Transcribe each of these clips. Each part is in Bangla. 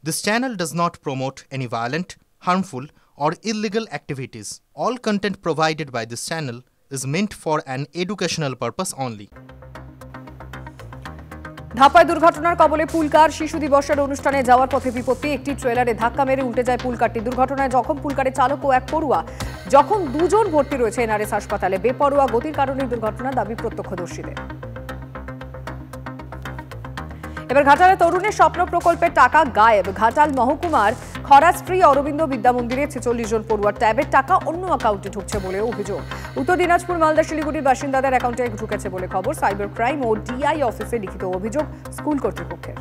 This channel does not promote any violent, harmful, or illegal activities. All content provided by this channel is meant for an educational purpose only. ধাপায় দুর্ঘটনার কবলে পুলকার শিশু দিবসের অনুষ্ঠানে যাওয়ার পথে বিপত্তি একটি ট্রেলারে ধাক্কা মেরে উল্টে যায় পুলকারটি দুর্ঘটনায় জখম পুলকারের চালক ও এক পড়ুয়া যখন দুজন ভর্তি রয়েছে এনআরএস হাসপাতালে বেপরোয়া গতির কারণে দুর্ঘটনার দাবি প্রত্যক্ষদর্শীদের এবার ঘাটালে তরুণের স্বপ্ন প্রকল্পের টাকা গায়েব ঘাটাল মহকুমার খরাস্ট্রি অরবিন্দ বিদ্যা মন্দিরে 46 জন পড়ুয়ার ট্যাবের টাকা অন্য অ্যাকাউন্টে ঢুকছে বলে অভিযোগ উত্তর দিনাজপুর মালদা শিলিগুড়ির বাসিন্দাদের অ্যাকাউন্টে ঢুকেছে বলে খবর সাইবার ক্রাইম ও ডিআই অফিসে লিখিত অভিযোগ স্কুল কর্তৃপক্ষের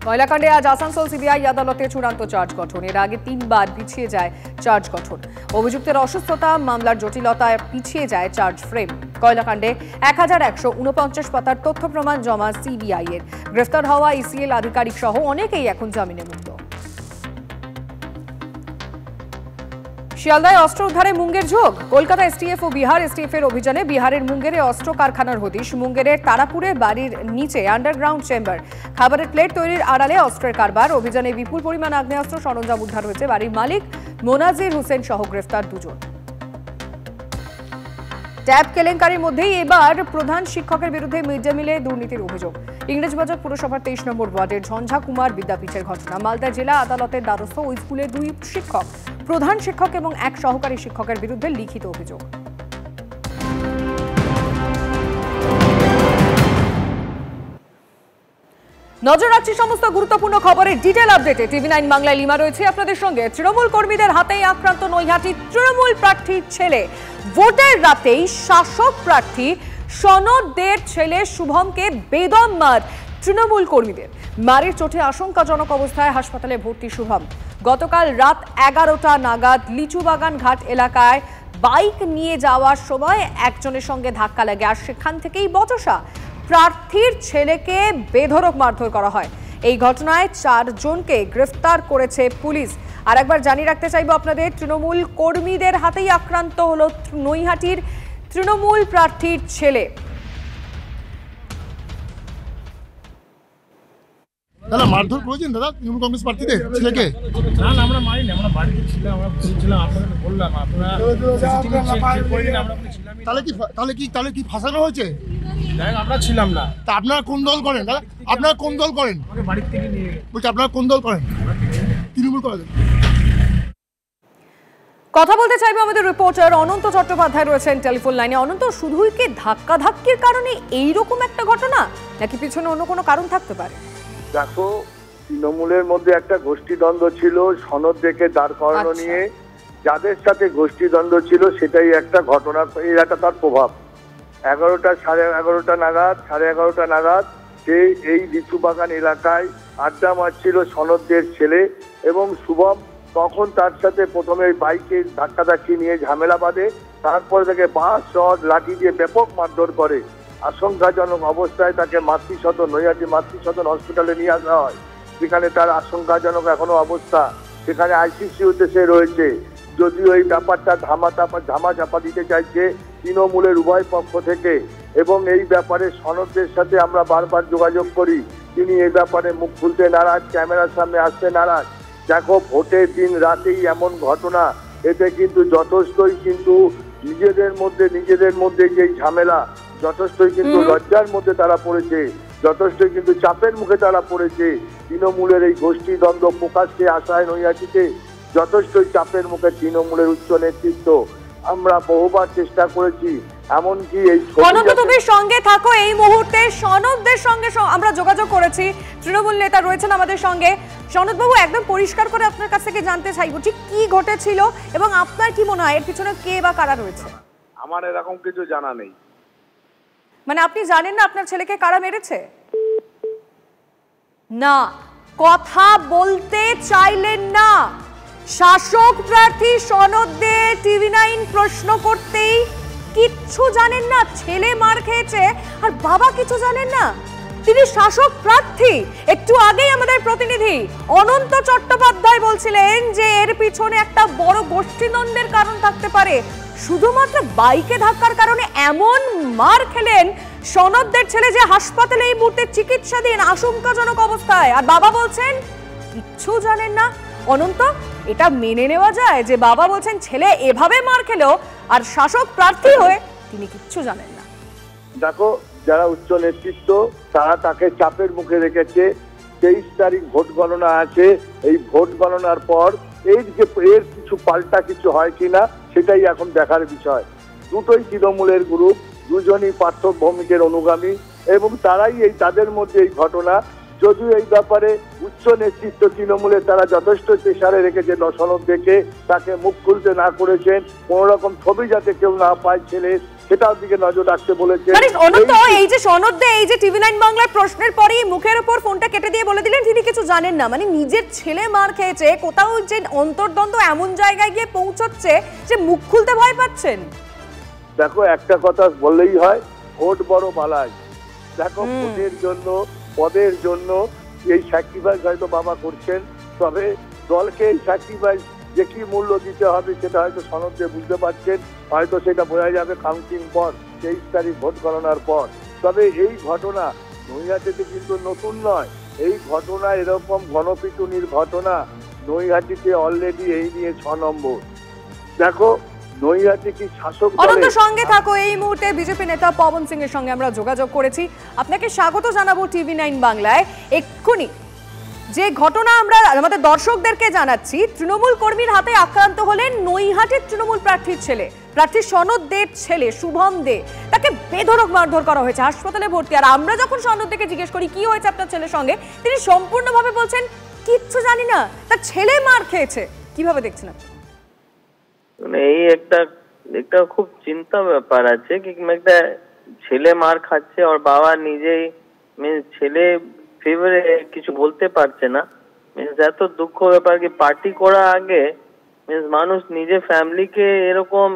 ময়লাকাণ্ডে আজ আসানসোল সিবিআই আদালতে চূড়ান্ত চার্জ গঠন এর আগে 3 বার পিছিয়ে যায় চার্জ গঠন অভিযুক্তের অসুস্থতা মামলার জটিলতায় পিছিয়ে যায় চার্জ ফ্রেম কয়লাকাণ্ডে 1149 পাতার তথ্য প্রমাণ জমা সিবিআই এর গ্রেফতার হওয়া ইসিএল আধিকারিক সহ অনেকেই এখন জামিনে মুক্ত শিয়ালদায় অস্ত্র উদ্ধারে মুঙ্গের ঝোঁক কলকাতা এসটিএফ ও বিহার এসটিএফ এর অভিযানে বিহারের মুঙ্গেরে অস্ত্র কারখানার হদিশ মুঙ্গেরের তারাপুরে বাড়ির নিচে আন্ডারগ্রাউন্ড চেম্বার খাবারের প্লেট তৈরির আড়ালে অস্ত্রের কারবার অভিযানে বিপুল পরিমাণ আগ্নেয়াস্ত্র সরঞ্জাম উদ্ধার হয়েছে বাড়ির মালিক মোনাজির হোসেন সহ গ্রেফতার দুজন ট্যাব কেলেঙ্কারির মধ্যেই এবার প্রধান শিক্ষকের বিরুদ্ধে মিড ডে মিলে দুর্নীতির অভিযোগ ইংরেজবাজার পুরসভার 23 নম্বর ওয়ার্ডের ঝঞ্ঝা কুমার বিদ্যাপীঠের ঘটনা মালদা জেলা আদালতের দ্বারস্থ ওই স্কুলের 2 শিক্ষক প্রধান শিক্ষক এবং এক সহকারী শিক্ষকের বিরুদ্ধে লিখিত অভিযোগ নজর রাখছি সমস্ত গুরুত্বপূর্ণ খবরের ডিটেইল আপডেটে টিভি 9 বাংলায় লিমা রয়েছে আপনাদের সঙ্গে তৃণমূল কর্মীদের হাতেই আক্রান্ত নৈহাটি তৃণমূল প্রার্থীর ছেলে ভোটের রাতেই শাসক প্রার্থী সনদ দের ছেলে শুভমকে বেদম মার তৃণমূল কর্মীদের মারের চোটে আশঙ্কাজনক অবস্থায় হাসপাতালে ভর্তি শুভম গতকাল রাত 11টা নাগাদ লিচুবাগান ঘাট এলাকায় বাইক নিয়ে যাওয়ার সময় একজনের সঙ্গে ধাক্কা লাগে আর সেখান থেকেই বচসা প্রার্থীর ছেলেকে বেধড়ক মারধর করা হয় এই ঘটনায় 4 জনকে গ্রেফতার করেছে পুলিশ আর একবার জানিয়ে রাখতে চাইবো আপনাদের তৃণমূল কর্মীদের হাতেই আক্রান্ত হলো নৈহাটির তৃণমূল প্রার্থীর ছেলে দাদা মারধর করেছেন দাদা তৃণমূল কংগ্রেস প্রার্থীদের ছেলেকে না না আমরা মারিনি আমরা বাড়িতে ছিলাম আমরা বলছিলাম আপনাদের বললাম আপনারা সিসিটিভি চেক করে দিন আমরা ছিলাম তাহলে কি ফাঁসানো হয়েছে দেখ আমরা ছিলাম না তা আপনারা কোন দল করেন দাদা আপনারা কোন দল করেন আমাকে বাড়ি থেকে নিয়ে বলছি আপনারা কোন দল করেন তৃণমূল করেন কথা বলতে চাইবো আমাদের রিপোর্টার অনন্ত চট্টোপাধ্যায় রয়েছেন টেলিফোন লাইনে অনন্ত শুধুই কি ধাক্কাধাক্কির কারণে এই রকম একটা ঘটনা নাকি পিছনে অন্য কোনো কারণ থাকতে পারে দেখো তৃণমূলের মধ্যে একটা গোষ্ঠীদ্বন্দ্ব ছিল সনদ দেখে দাঁড় করানো নিয়ে যাদের সাথে গোষ্ঠীদ্বন্দ্ব ছিল সেটাই একটা ঘটনা এর একটা তার প্রভাব 11টা নাগাদ 11:30 নাগাদ সে এই লিচুবাগান এলাকায় আড্ডা মারছিল সনদদের ছেলে এবং শুভম তখন তার সাথে প্রথমে বাইকে ধাক্কাধাক্কি নিয়ে ঝামেলা বাঁধে তারপরে তাকে বাঁশ রড লাঠি দিয়ে ব্যাপক মারধর করে আশঙ্কাজনক অবস্থায় তাকে নৈহাটি মাতৃসদন হসপিটালে নিয়ে আসা হয় সেখানে তার আশঙ্কাজনক এখনো অবস্থা সেখানে আইসিইউতে সে রয়েছে যদিও এই ব্যাপারটা ধামাচাপা দিতে চাইছে তৃণমূলের উভয় পক্ষ থেকে এবং এই ব্যাপারে সনদদের সাথে আমরা বারবার যোগাযোগ করি তিনি এই ব্যাপারে মুখ খুলতে নারাজ ক্যামেরার সামনে আসতে নারাজ দেখো ভোটের দিন রাতেই এমন ঘটনা এতে কিন্তু যথেষ্টই কিন্তু নিজেদের মধ্যে যেই ঝামেলা যথেষ্টই কিন্তু লজ্জার মধ্যে তারা পড়েছে যথেষ্টই কিন্তু চাপের মুখে তারা পড়েছে তৃণমূলের এই গোষ্ঠীদ্বন্দ্ব প্রকাশ্যে আসায় নৈহাটিতে যথেষ্টই চাপের মুখে তৃণমূলের উচ্চ নেতৃত্ব আমরা বহুবার চেষ্টা করেছি এমনকি এই তুমি সঙ্গে থাকো এই মুহূর্তে সনদদের সঙ্গে আমরা যোগাযোগ করেছি তৃণমূল নেতা রয়েছেন আমাদের সঙ্গে সনদবাবু একদম পরিষ্কার করে আপনার কাছ থেকে জানতে চাইবো ঠিক কি ঘটেছিল এবং আপনার কি মনে হয় এর পিছনে কে বা কারা রয়েছে আমার এরকম কিছু জানা নেই মানে আপনি জানেন না আপনার ছেলেকে কারা মেরেছে না কথা বলতে চাইলেন না শাসক প্রার্থী সনদ দে টিভি 9 প্রশ্ন করতেই কিচ্ছু জানেন না ছেলে মার খেয়েছে আর বাবা কিছু জানেন না তিনি শাসক প্রার্থী একটু আগেই আমাদের প্রতিনিধি অনন্ত চট্টোপাধ্যায় বলছিলেন যে এর পিছনে একটা বড় গোষ্ঠীদ্বন্দ্বের কারণ থাকতে পারে শুধুমাত্র বাইকে ধাক্কার কারণে এমন মার খেলেন সনদদের ছেলে যে হাসপাতালে এই মুহূর্তে চিকিৎসাধীন আশঙ্কাজনক অবস্থায়, আর বাবা বলছেন কিচ্ছু জানেন না। অনন্ত, এটা মেনে নেওয়া যায় যে বাবা বলছেন ছেলে এভাবে মার খেলো আর শাসক প্রার্থী হয়ে তিনি কিচ্ছু জানেন না? দেখো, যারা উচ্চ নেতৃত্ব তারা তাকে চাপের মুখে রেখেছে। 23 তারিখ ভোট গণনা আছে। এই ভোট গণনার পর এর কিছু পাল্টা কিছু হয় কিনা সেটাই এখন দেখার বিষয়। দুটোই তৃণমূলের গ্রুপ, দুজনই পার্থ ভৌমিকের অনুগামী এবং তারাই তাদের মধ্যে এই ঘটনা। যদিও এই ব্যাপারে উচ্চ নেতৃত্ব তৃণমূলের তারা যথেষ্ট প্রেসারে রেখেছে, সনদ দেখে তাকে মুখ খুলতে না করেছেন, কোন রকম ছবি যাতে কেউ না পায় ছেলে, সেটার দিকে নজর রাখতে বলেছে। এই যে সনদ এই যে TV9 বাংলার প্রশ্নের পরেই মুখের উপর ফোনটা কেটে দিয়ে বলে দিলেন তিনি কিছু জানেন না, মানে নিজের ছেলে মার খেয়েছে, কোথাও যে অন্তর্দ্বন্দ্ব এমন জায়গায় গিয়ে পৌঁছচ্ছে যে মুখ খুলতে ভয় পাচ্ছেন। দেখো, একটা কথা বললেই হয়, ভোট বড় বালাই। দেখো, ভোটের জন্য, পদের জন্য এই স্যাক্রিফাইস হয়তো বাবা করছেন, তবে দলকে এই স্যাক্রিফাইস যে কি মূল্য দিতে হবে সেটা হয়তো সনদ দিয়ে বুঝতে পারছেন। হয়তো সেটা বোঝা যাবে কাউন্টিং পর, 23 তারিখ ভোট গণনার পর। তবে এই ঘটনা নৈহাটিতে কিন্তু নতুন নয়। এই ঘটনা এরকম গণপিটুনির ঘটনা নৈহাটিতে অলরেডি এই নিয়ে 6 নম্বর। দেখো, নৈহাটি কি শাসক অনন্ত সঙ্গে থাকো। এই মুহূর্তে বিজেপি নেতা পবন সিং এর সঙ্গে আমরা যোগাযোগ করেছি। আপনাকে স্বাগত জানাবো TV9 বাংলায়। এক্ষুনি যে ঘটনা আমরা আমাদের দর্শকদেরকে জানাচ্ছি, তৃণমূল কর্মীর হাতে আক্রান্ত হলেন নৈহাটির তৃণমূল প্রার্থীর ছেলে, প্রার্থী সনদ দের ছেলে শুভম দে। তাকে বেধড়ক মারধর করা হয়েছে, হাসপাতালে ভর্তি। আর আমরা যখন সনদ দেকে জিজ্ঞেস করি কি হয়েছে আপনার ছেলের সঙ্গে, তিনি সম্পূর্ণভাবে বলছেন কিচ্ছু জানি না, তার ছেলে মার খেয়েছে। কিভাবে দেখছেন আপনি? এই একটা খুব চিন্তা ব্যাপার আছে কি একটা ছেলে মার খাচ্ছে আর বাবা নিজেই ছেলে ফেভারে কিছু বলতে পারছে না। এত দুঃখ ব্যাপার কি পার্টি করা আগে মানুষ নিজে ফ্যামিলিকে এরকম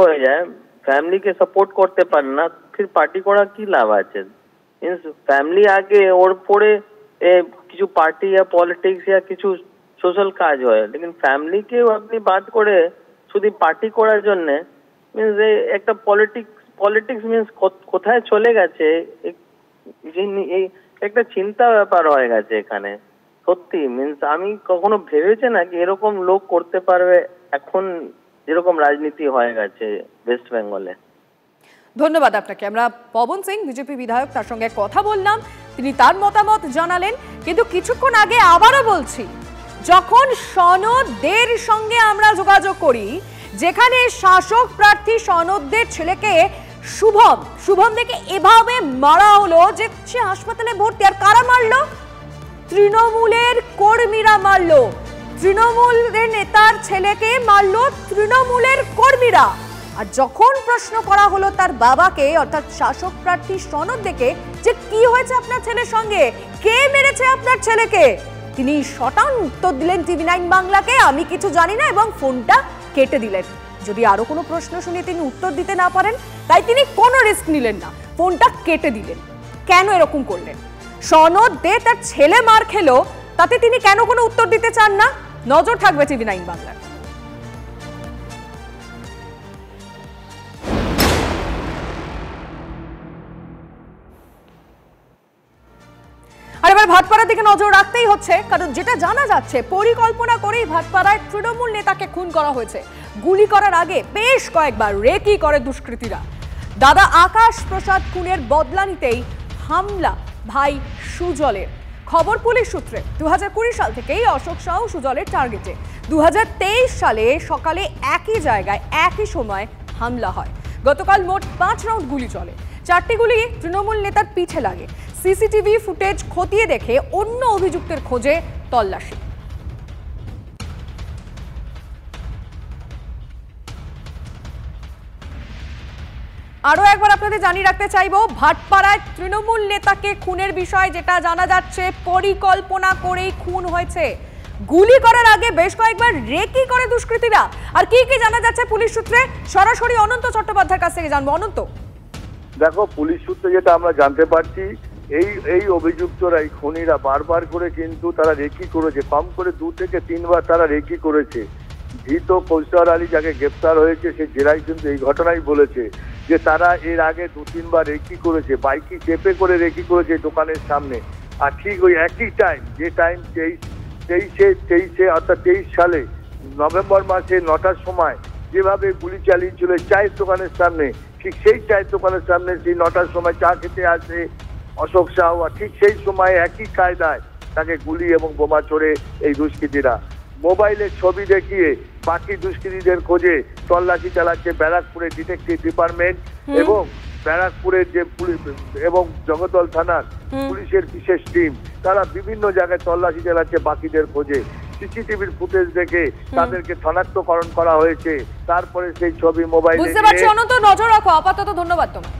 হয়ে যায়, ফ্যামিলিকে সাপোর্ট করতে পারে না, ফির পার্টি করা কি লাভ আছে? ফ্যামিলি আগে, ওর পরে কিছু পার্টি या পলিটিক্স या কিছু সোশ্যাল কাজ হয়, লেকিন ফ্যামিলিকেও আপনি বাদ করে শুধু পার্টি করার জন্য একটা পলিটিক্স মিনস কোথায় চলে গেছে, একটা চিন্তা ব্যাপার হয়ে গেছে এখানে। সত্যি মিনস আমি কখনো ভেবেছি না কি এরকম লোক করতে পারবে এখন যেরকম রাজনীতি হয়ে গেছে ওয়েস্ট বেঙ্গলে। ধন্যবাদ আপনাকে। আমরা পবন সিং বিজেপি বিধায়ক, তার সঙ্গে কথা বললাম, তিনি তার মতামত জানালেন। কিন্তু কিছুক্ষণ আগে আবারও বলছি, যখন সনদদের সঙ্গে আমরা যোগাযোগ করি, যেখানে শাসক প্রার্থী সনদদের ছেলেকে শুভম দেখে এভাবে মারা হলো যে সে হাসপাতালে ভর্তি। আর কারা মারলো? তৃণমূলের কর্মীরা মারলো। তৃণমূলের নেতার ছেলেকে মারলো তৃণমূলের কর্মীরা। আর যখন প্রশ্ন করা হলো তার বাবাকে, অর্থাৎ শাসক প্রার্থী সনদ দেখে, যে কি হয়েছে আপনার ছেলের সঙ্গে, কে মেরেছে আপনার ছেলেকে, তিনি শটান উত্তর দিলেন TV9 বাংলাকে, আমি কিছু জানি না, এবং ফোনটা কেটে দিলেন। যদি আরো কোনো প্রশ্ন শুনে তিনি উত্তর দিতে না পারেন, তাই তিনি কোনো রিস্ক নিলেন না, ফোনটা কেটে দিলেন। কেন এরকম করলেন? সনদ দে তার ছেলে মার খেলো, তাতে তিনি কেন কোনো উত্তর দিতে চান না? নজর থাকবে TV9 বাংলার। আর এবার ভাটপাড়ার দিকে নজর রাখতেই হচ্ছে, কারণ যেটা জানা যাচ্ছে পরিকল্পনা করেই ভাটপাড়ায় তৃণমূল নেতাকে খুন করা হয়েছে। গুলি করার আগে বেশ কয়েকবার রেকি করে দুষ্কৃতীরা। দাদা আকাশ প্রসাদ খুনের বদলা নিতেই হামলা ভাই সুজলের। খবর পুলিশ সূত্রে 2020 সাল থেকেই অশোক সাহু সুজলের টার্গেটে। 2023 সালে সকালে একই জায়গায় একই সময় হামলা হয়। গতকাল মোট 5 রাউন্ড গুলি চলে, 4টি গুলি তৃণমূল নেতার পিঠে লাগে। সিসিটিভি ফুটেজ খতিয়ে দেখে অন্য অভিযুক্তের খোঁজে তল্লাশি। আরো একবার আপনাদের জানিয়ে রাখতে চাইবো, ভাটপাড়ায় তৃণমূল নেতাকে খুনের বিষয় যেটা জানা যাচ্ছে, পরিকল্পনা করেই খুন হয়েছে। গুলি করার আগে বেশ কয়েকবার রেকি করে দুষ্কৃতীরা। আর কি কি জানা যাচ্ছে পুলিশ সূত্রে, সরাসরি অনন্ত চট্টোপাধ্যায়ের কাছ থেকে জানবো। অনন্ত, দেখো, পুলিশ সূত্রে যেটা আমরা জানতে পারছি, এই অভিযুক্তরা, এই খুনিরা বারবার করে কিন্তু তারা রেকি করেছে, কম করে 2 থেকে 3 বার তারা রেকি করেছে। ধৃত কৌশল আলী যাকে গ্রেপ্তার হয়েছে, সে জেরাই কিন্তু এই ঘটনাই বলেছে যে তারা এর আগে 2-3 বার রেকি করেছে, বাইকে চেপে করে রেকি করেছে দোকানের সামনে। আর ঠিক ওই একই টাইম, যে টাইম 23 অর্থাৎ 23 সালে নভেম্বর মাসে 9টার সময় যেভাবে গুলি চালিয়েছিল চায়ের দোকানের সামনে, ঠিক সেই চায়ের দোকানের সামনে সেই 9টার সময় চা খেতে আসে অশোক সাহু, ঠিক সেই সময় একই কায়দায় তাকে গুলি এবং বোমা ছড়ে এই দুষ্কৃতীরা। মোবাইলের ছবি দেখিয়ে বাকি দুষ্কৃতীদের খোঁজে তল্লাশি চালাচ্ছে ব্যারাকপুরের ডিটেকটিভ ডিপার্টমেন্ট এবং ব্যারাকপুরের যে পুলিশ এবং জগদ্দল থানার পুলিশের বিশেষ টিম, তারা বিভিন্ন জায়গায় তল্লাশি চালাচ্ছে বাকিদের খোঁজে। সিসিটিভির ফুটেজ দেখে তাদেরকে শনাক্তকরণ করা হয়েছে, তারপরে সেই ছবি মোবাইলে বুঝতে পারছি অনন্ত, নজর রাখো আপাতত। ধন্যবাদ তোমায়।